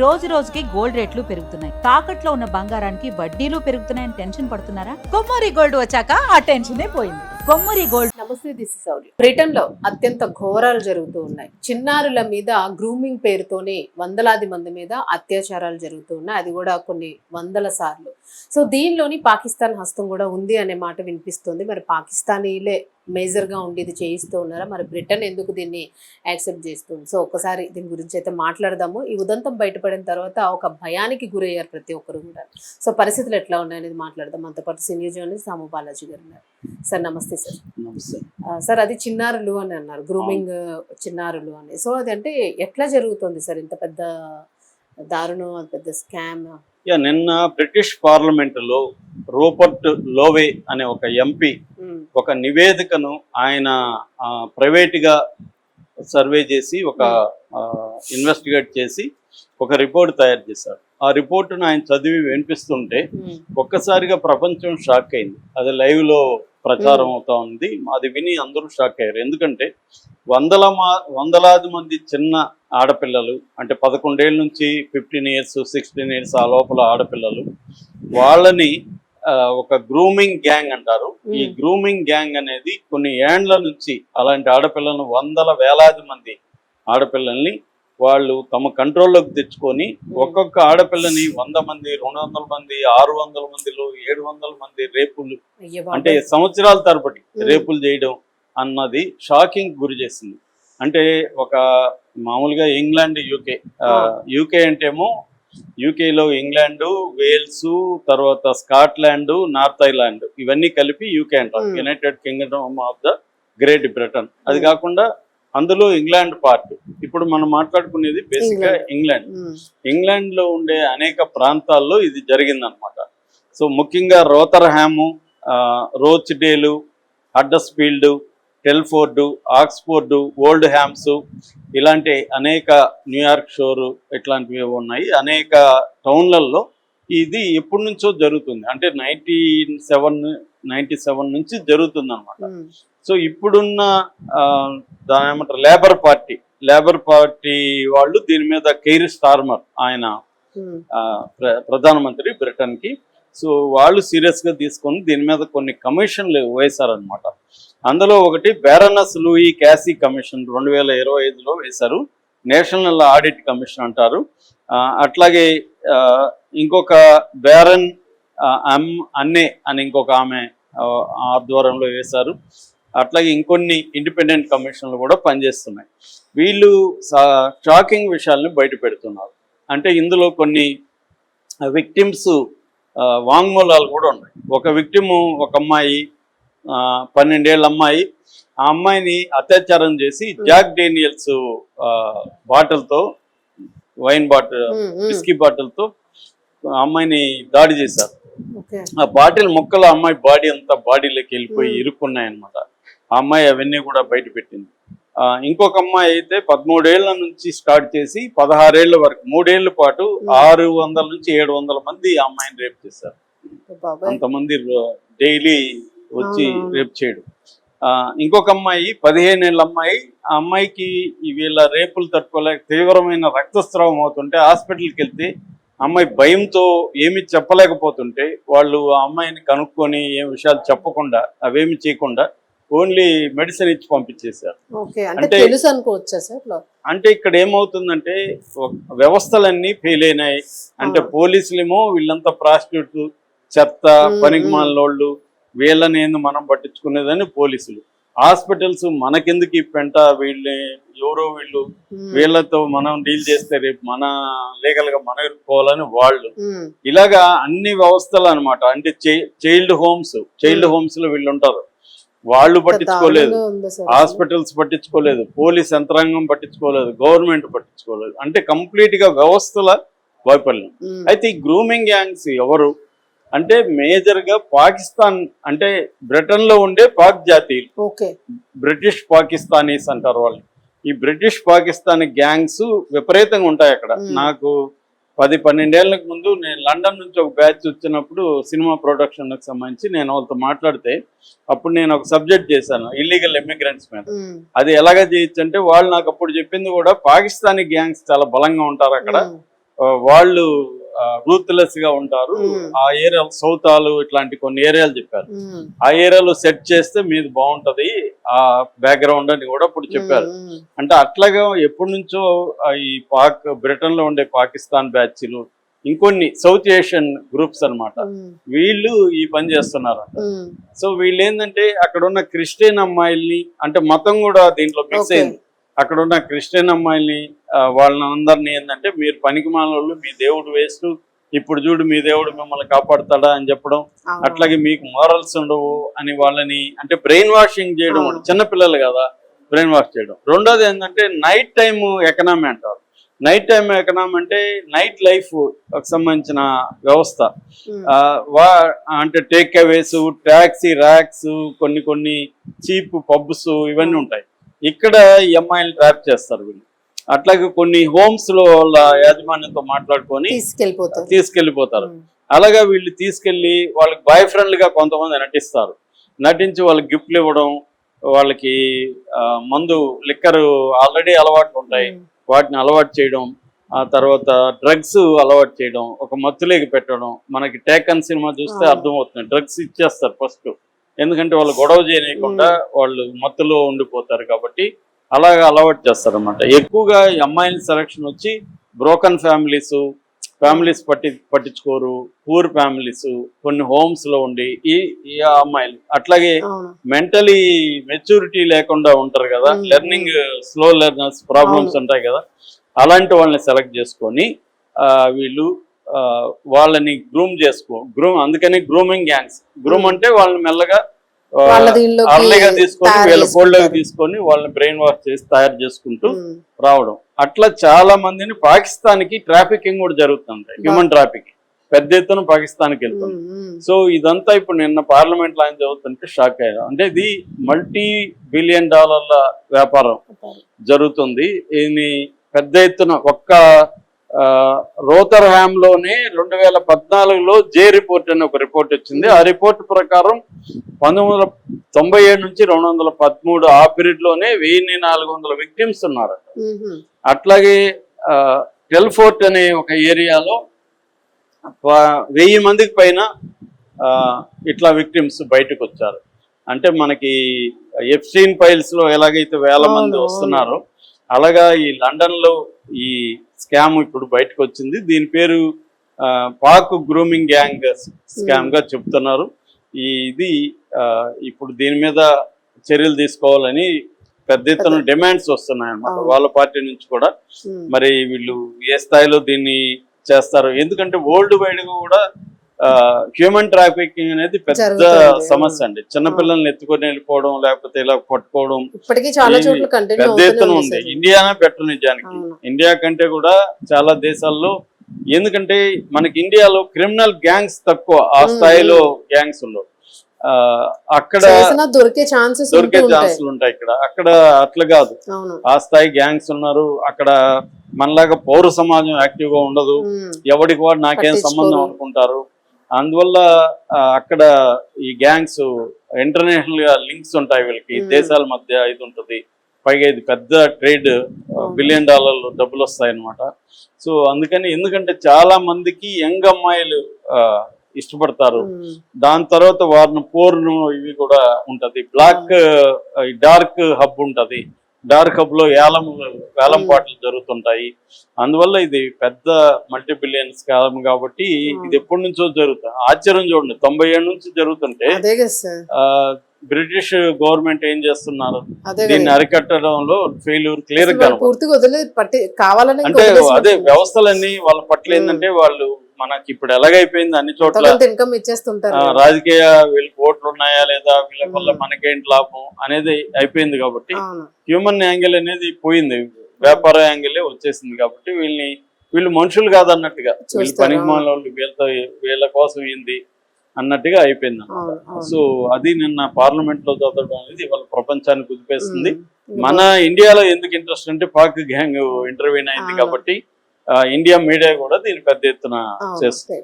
రోజు రోజుకి గోల్డ్ రేట్లు పెరుగుతున్నాయి. తాకట్లో ఉన్న బంగారానికి వడ్డీలు పెరుగుతున్నాయని టెన్షన్ పడుతున్నారా? కొమ్మూరి గోల్డ్ వచ్చాక ఆ టెన్షనే పోయింది. కొమ్మూరి గోల్డ్. నమస్తే, దిస్ ఇస్ సౌర్య. బ్రిటన్ లో అత్యంత ఘోరాలు జరుగుతూ ఉన్నాయి. చిన్నారుల మీద గ్రూమింగ్ పేరుతోనే వందలాది మంది మీద అత్యాచారాలు జరుగుతూ ఉన్నాయి, అది కూడా కొన్ని వందల సార్లు. సో దీనిలోని పాకిస్తాన్ హస్తం కూడా ఉంది అనే మాట వినిపిస్తుంది. మరి పాకిస్తానీలే మేజర్ గా ఉండి ఇది చేయిస్తూ ఉన్నారా? మరి బ్రిటన్ ఎందుకు దీన్ని యాక్సెప్ట్ చేస్తుంది? సో ఒక్కసారి దీని గురించి అయితే మాట్లాడదాము. ఈ ఉదంతం బయటపడిన తర్వాత ఒక భయానికి గురయ్యారు ప్రతి ఒక్కరు కూడా. సో పరిస్థితులు ఎట్లా ఉన్నాయనేది మాట్లాడదాం. మనతో పాటు సీనియర్ జర్నలిస్ట్ సాము బాలాజీ గారు ఉన్నారు. సార్ నమస్తే సార్. సార్ అది చిన్నారులు అని అన్నారు, గ్రూమింగ్ చిన్నారులు అని. సో అది అంటే ఎట్లా జరుగుతుంది సార్? ఇంత పెద్ద దారుణం, పెద్ద స్కామ్. నిన్న బ్రిటిష్ పార్లమెంట్ లో రూపర్ట్ లోవే అనే ఒక ఎంపీ ఒక నివేదికను ఆయన ప్రైవేట్ గా సర్వే చేసి ఒక ఇన్వెస్టిగేట్ చేసి ఒక రిపోర్ట్ తయారు చేశారు. ఆ రిపోర్టును ఆయన చదివి వినిపిస్తుంటే ఒక్కసారిగా ప్రపంచం షాక్ అయింది. అది లైవ్ లో ప్రచారం అవుతా ఉంది. అది విని అందరూ షాక్ అయ్యారు. ఎందుకంటే వందలాది మంది చిన్న ఆడపిల్లలు, అంటే 11 ఏళ్ళ నుంచి 15 years 16 years ఆ లోపల ఆడపిల్లలు, వాళ్ళని ఒక గ్రూమింగ్ గ్యాంగ్ అంటారు. ఈ గ్రూమింగ్ గ్యాంగ్ అనేది కొన్ని ఏండ్ల నుంచి అలాంటి ఆడపిల్లలను వేలాది మంది ఆడపిల్లల్ని వాళ్ళు తమ కంట్రోల్లోకి తెచ్చుకొని ఒక్కొక్క ఆడపిల్లని 100 మంది, 200 మంది, 600 మందిలో 700 మంది రేపులు, అంటే సంవత్సరాల తరబడి రేపులు చేయడం అన్నది షాకింగ్ గురి చేసింది. అంటే ఒక మామూలుగా ఇంగ్లాండ్, యూకే అంటేమో యూకేలో ఇంగ్లాండ్, వేల్స్, తర్వాత స్కాట్లాండ్, నార్త్ ఐలాండ్ ఇవన్నీ కలిపి యూకే అంటారు, United Kingdom of the great Britain. అది కాకుండా అందులో ఇంగ్లాండ్ పార్ట్. ఇప్పుడు మనం మాట్లాడుకునేది బేసిక్ గా ఇంగ్లాండ్ లో ఉండే అనేక ప్రాంతాల్లో ఇది జరిగిందనమాట. సో ముఖ్యంగా రోథర్హాము, రోచ్డేలు, హడ్డర్స్ఫీల్డ్, టెల్ఫోర్డు, ఆక్స్ఫోర్డు, ఓల్డ్ హ్యామ్స్, ఇలాంటి అనేక, న్యూయార్క్ షోరు, ఇట్లాంటివి ఉన్నాయి. అనేక టౌన్లలో ఇది ఎప్పటి నుంచో జరుగుతుంది. అంటే 97 నుంచి జరుగుతుంది అనమాట. సో ఇప్పుడున్న దాని ఏమంటారు, లేబర్ పార్టీ వాళ్ళు దీని మీద కైర్ స్టార్మర్, ఆయన ప్రధానమంత్రి బ్రిటన్ కి. సో వాళ్ళు సీరియస్ గా తీసుకొని దీని మీద కొన్ని కమిషన్లు వేశారనమాట. అందులో ఒకటి బ్యారనస్ లూయి క్యాసీ కమిషన్ 2025లో వేశారు. నేషనల్ ఆడిట్ కమిషన్ అంటారు. అట్లాగే ఇంకొక బ్యారన్ అన్నే అని ఇంకొక ఆమె ఆధ్వర్యంలో వేశారు. అట్లాగే ఇంకొన్ని ఇండిపెండెంట్ కమిషన్లు కూడా పనిచేస్తున్నాయి. వీళ్ళు షాకింగ్ విషయాలను బయట పెడుతున్నారు. అంటే ఇందులో కొన్ని విక్టిమ్స్ వాంగ్మూలాలు కూడా ఉన్నాయి. ఒక విక్టిము, ఒక అమ్మాయి, 12 ఏళ్ళ అమ్మాయి, ఆ అమ్మాయిని అత్యాచారం చేసి జాక్ డేనియల్స్ బాటిల్తో, వైన్ బాటిల్, విస్కీ బాటిల్తో అమ్మాయిని దాడి చేశారు. ఆ బాటిల్ ముక్కలు అమ్మాయి బాడీలోకి వెళ్ళిపోయి ఇరుక్కున్నాయన్నమాట. ఆ అమ్మాయి అవన్నీ కూడా బయట పెట్టింది. ఇంకొక అమ్మాయి అయితే 13 ఏళ్ల నుంచి స్టార్ట్ చేసి 16 ఏళ్ల వరకు 3 ఏళ్ల పాటు 600 నుంచి 700 మంది ఆ అమ్మాయిని రేప్ చేశారు. అంతమంది డైలీ వచ్చి రేప్ చేయడం. ఇంకొక అమ్మాయి 15 ఏళ్ళ అమ్మాయి, ఆ అమ్మాయికి వీళ్ళ రేపులు తట్టుకోలేక తీవ్రమైన రక్తస్రావం అవుతుంటే హాస్పిటల్కి వెళ్తే అమ్మాయి భయంతో ఏమి చెప్పలేకపోతుంటే వాళ్ళు ఆ అమ్మాయిని కనుక్కొని ఏం విషయాలు చెప్పకుండా, అవేమి చేయకుండా ఓన్లీ మెడిసిన్ ఇచ్చి పంపించేశారు. అంటే ఇక్కడ ఏమవుతుందంటే వ్యవస్థలన్నీ ఫెయిల్ అయినాయి. అంటే పోలీసులేమో వీళ్ళంతా ప్రాస్టిట్యూట్, చెత్త, పనికిమాలినోళ్ళు, వీళ్ళని మనం పట్టించుకునేదని పోలీసులు. హాస్పిటల్స్ మనకెందుకు ఈ పెంట, వీళ్ళు వీళ్ళతో మనం డీల్ చేస్తే రేపు మన లీగల్ గా మనం ఇరుక్కోవాలని వాళ్ళు. ఇలాగా అన్ని వ్యవస్థలు అనమాట. అంటే చైల్డ్ హోమ్స్ లో వీళ్ళు ఉంటారు, వాళ్ళు పట్టించుకోలేదు, హాస్పిటల్స్ పట్టించుకోలేదు, పోలీస్ యంత్రాంగం పట్టించుకోలేదు, గవర్నమెంట్ పట్టించుకోలేదు. అంటే కంప్లీట్ గా వ్యవస్థల వైఫల్యం. అయితే ఈ గ్రూమింగ్ గ్యాంగ్స్ ఎవరు అంటే మేజర్ గా పాకిస్తాన్, అంటే బ్రిటన్ లో ఉండే పాక్ జాతీయులు, బ్రిటిష్ పాకిస్తానీస్ అంటారు వాళ్ళు. ఈ బ్రిటిష్ పాకిస్తానీ గ్యాంగ్స్ విపరీతంగా ఉంటాయి అక్కడ. నాకు 10-12 ఏళ్ళకు ముందు నేను లండన్ నుంచి ఒక బ్యాచ్ వచ్చినప్పుడు సినిమా ప్రొడక్షన్కి సంబంధించి నేను వాళ్ళతో మాట్లాడితే అప్పుడు నేను ఒక సబ్జెక్ట్ చేశాను ఇల్లీగల్ ఇమిగ్రెంట్స్ మీద. అది ఎలాగ చేయొచ్చు అంటే వాళ్ళు నాకు అప్పుడు చెప్పింది కూడా పాకిస్తానీ గ్యాంగ్స్ చాలా బలంగా ఉంటారు అక్కడ, వాళ్ళు రూత్లెస్ గా ఉంటారు. Hmm. ఆ ఏరియా సౌతాలు ఇట్లాంటి కొన్ని ఏరియాలు చెప్పారు. Hmm. ఆ ఏరియాలో సెట్ చేస్తే మీది బాగుంటది ఆ బ్యాక్గ్రౌండ్ అని కూడా ఇప్పుడు చెప్పారు. Hmm. అంటే అట్లాగా ఎప్పటి నుంచో ఈ బ్రిటన్ లో ఉండే పాకిస్తాన్ బ్యాచ్లు ఇంకొన్ని సౌత్ ఏషియన్ గ్రూప్స్ అన్నమాట, Hmm. వీళ్ళు ఈ పని చేస్తున్నారు. Hmm. సో వీళ్ళు ఏంటంటే అక్కడ ఉన్న క్రిస్టియన్ అమ్మాయిల్ని, అంటే మతం కూడా దీంట్లో మిక్స్ Okay. అయింది. అక్కడ ఉన్న క్రిస్టియన్ అమ్మాయిల్ని వాళ్ళని అందరినీ ఏంటంటే మీరు పనికి మాలోళ్ళు, మీ దేవుడు వేస్ట్, ఇప్పుడు చూడు మీ దేవుడు మిమ్మల్ని కాపాడుతాడా అని చెప్పడం, అవును. అట్లాగే మీకు మోరల్స్ ఉండవు అని వాళ్ళని అంటే బ్రెయిన్ వాషింగ్ చేయడం. అవును. చిన్నపిల్లలు కదా, బ్రెయిన్ వాష్ చేయడం. రెండోది ఏంటంటే నైట్ టైమ్ ఎకనామీ అంటారు. నైట్ టైమ్ ఎకనామీ అంటే నైట్ లైఫ్ సంబంధించిన వ్యవస్థ. Hmm. అంటే టేక్ అవేస్, టాక్సీ ర్యాక్స్, కొన్ని చీప్ పబ్స్ ఇవన్నీ ఉంటాయి. ఇక్కడ ఈ అమ్మాయిలు ట్రాప్ చేస్తారు వీళ్ళు. అట్లాగే కొన్ని హోమ్స్ లో వాళ్ళ యాజమాన్యంతో మాట్లాడుకొని తీసుకెళ్లిపోతారు. Hmm. అలాగా వీళ్ళు తీసుకెళ్లి వాళ్ళకి బాయ్ ఫ్రెండ్లుగా కొంతమంది నటిస్తారు. నటించి వాళ్ళకి గిఫ్ట్లు ఇవ్వడం, వాళ్ళకి మందు లిక్కర్ ఆల్రెడీ అలవాట్లు ఉంటాయి, Hmm. వాటిని అలవాటు చేయడం, ఆ తర్వాత డ్రగ్స్ అలవాటు చేయడం, ఒక మత్తులేకి పెట్టడం. మనకి టేకన్ సినిమా చూస్తే అర్థమవుతుంది, డ్రగ్స్ ఇచ్చేస్తారు ఫస్ట్, ఎందుకంటే వాళ్ళు గొడవ చేయకుండా వాళ్ళు మత్తులో ఉండిపోతారు కాబట్టి అలాగా అలవాటు చేస్తారు అన్నమాట. ఎక్కువగా ఈ అమ్మాయిల సెలక్షన్ వచ్చి బ్రోకన్ ఫ్యామిలీస్ పట్టించుకోరు, పూర్ ఫ్యామిలీస్, కొన్ని హోమ్స్ లో ఉండి ఈ అమ్మాయిలు, అట్లాగే మెంటలీ మెచ్యూరిటీ లేకుండా ఉంటారు కదా, లెర్నింగ్ స్లో లెర్నర్స్ ప్రాబ్లమ్స్ ఉంటాయి కదా, అలాంటి వాళ్ళని సెలెక్ట్ చేసుకొని వీళ్ళు వాళ్ళని గ్రూమ్ అందుకని గ్రూమింగ్ గ్యాంగ్స్. గ్రూమ్ అంటే వాళ్ళని మెల్లగా అర్లీగా తీసుకొని వీళ్ళ ఫోల్డ్లోకి తీసుకొని వాళ్ళని బ్రెయిన్ వాష్ చేసి తయారు చేసుకుంటూ రావడం. అట్లా చాలా మందిని పాకిస్తాన్కి ట్రాఫికింగ్ కూడా జరుగుతుంది, హ్యూమన్ ట్రాఫికింగ్ పెద్ద ఎత్తున పాకిస్తాన్కి వెళ్తుంది. సో ఇదంతా ఇప్పుడు నిన్న పార్లమెంట్ లో ఆయన చదువుతుంటే షాక్ అయ్యారు. అంటే ఇది $multi-billion వ్యాపారం జరుగుతుంది. ఇది పెద్ద ఎత్తున ఒక్క రోథర్హామ్ లోనే 2014లో జే రిపోర్ట్ అని ఒక రిపోర్ట్ వచ్చింది. ఆ రిపోర్ట్ ప్రకారం 1997 నుంచి 2013 ఆ పీరియడ్ లోనే 1400 విక్టిమ్స్ ఉన్నారు. అట్లాగే టెల్ఫోర్ట్ అనే ఒక ఏరియాలో 1000 మందికి పైన ఇట్లా విక్టిమ్స్ బయటకు వచ్చారు. అంటే మనకి ఎఫ్స్టీన్ ఫైల్స్ లో ఎలాగైతే వేల మంది వస్తున్నారో అలాగా ఈ లండన్ లో ఈ స్కామ్ ఇప్పుడు బయటకు వచ్చింది. దీని పేరు పాక్ గ్రూమింగ్ గ్యాంగ్ స్కామ్ గా చెప్తున్నారు. ఇది ఇప్పుడు దీని మీద చర్యలు తీసుకోవాలని పెద్ద ఎత్తున డిమాండ్స్ వస్తున్నాయి అన్నమాట వాళ్ళ పార్టీ నుంచి కూడా. మరి వీళ్ళు ఏ స్థాయిలో దీన్ని చేస్తారు, ఎందుకంటే వరల్డ్ వైడ్ గా కూడా హ్యూమన్ ట్రాఫికింగ్ అనేది పెద్ద సమస్య అండి. చిన్నపిల్లల్ని ఎత్తుకొని వెళ్ళిపోవడం, లేకపోతే ఇలా పట్టుకోవడం పెద్ద ఎత్తున ఉంది. ఇండియానే బెటర్ నిజానికి, ఇండియా కంటే కూడా చాలా దేశాల్లో. ఎందుకంటే మనకి ఇండియాలో క్రిమినల్ గ్యాంగ్స్ తక్కువ, ఆ స్థాయిలో గ్యాంగ్స్ ఉండవు. అక్కడ దొరికే ఛాన్సులు ఉంటాయి. అక్కడ అట్లా కాదు, ఆ స్థాయి గ్యాంగ్స్ ఉన్నారు. అక్కడ మనలాగా పౌర సమాజం యాక్టివ్ గా ఉండదు, ఎవరికి వాడు నాకేం సంబంధం అనుకుంటారు. అందువల్ల అక్కడ ఈ గ్యాంగ్స్ ఇంటర్నేషనల్ గా లింక్స్ ఉంటాయి వీళ్ళకి, దేశాల మధ్య ఇది ఉంటుంది. పైగా ఇది పెద్ద ట్రేడ్, $1 బిలియన్ డబ్బులు వస్తాయి అన్నమాట. సో అందుకని, ఎందుకంటే చాలా మందికి యంగ్ అమ్మాయిలు ఇష్టపడతారు. దాని తర్వాత వారిని పోర్ను ఇవి కూడా ఉంటది. డార్క్ హబ్ ఉంటది. డార్క్ హబ్ లో వేలం పాటలు జరుగుతుంటాయి. అందువల్ల ఇది పెద్ద $multi-billion స్కామ్ కాబట్టి ఇది ఎప్పటి నుంచో జరుగుతుంది. ఆశ్చర్యం చూడండి, 97 నుంచి జరుగుతుంటే బ్రిటిష్ గవర్నమెంట్ ఏం చేస్తున్నారు, దీన్ని అరికట్టడంలో ఫెయిల్యూర్ క్లియర్ గా. అంటే అదే వ్యవస్థలన్నీ వాళ్ళ పట్ల ఏంటంటే వాళ్ళు మనకి ఇప్పుడు ఎలాగైపోయింది అన్ని చోట్ల ఇన్కమ్ ఇచ్చేస్తుంటారు. రాజకీయ వీళ్ళకి ఓట్లు ఉన్నాయా లేదా, వీళ్ళ వల్ల మనకేంటి లాభం అనేది అయిపోయింది కాబట్టి హ్యూమన్ యాంగిల్ అనేది పోయింది, వ్యాపార యాంగిలే వచ్చేసింది. కాబట్టి వీళ్ళు మనుషులు కాదన్నట్టుగా, వీళ్ళు పనికిమాల వీళ్ళ కోసం ఏంది అన్నట్టుగా అయిపోయింది అన్నమాట. సో అది నిన్న పార్లమెంట్ లో చదవడం అనేది వాళ్ళ ప్రపంచాన్ని కుదిపేస్తుంది. మన ఇండియాలో ఎందుకు ఇంట్రెస్ట్ అంటే పాక్ గ్యాంగ్ ఇంటర్వ్యూన్ అయింది కాబట్టి ఇండియా మీడియా కూడా దీన్ని పెద్ద ఎత్తున చేస్తుంది.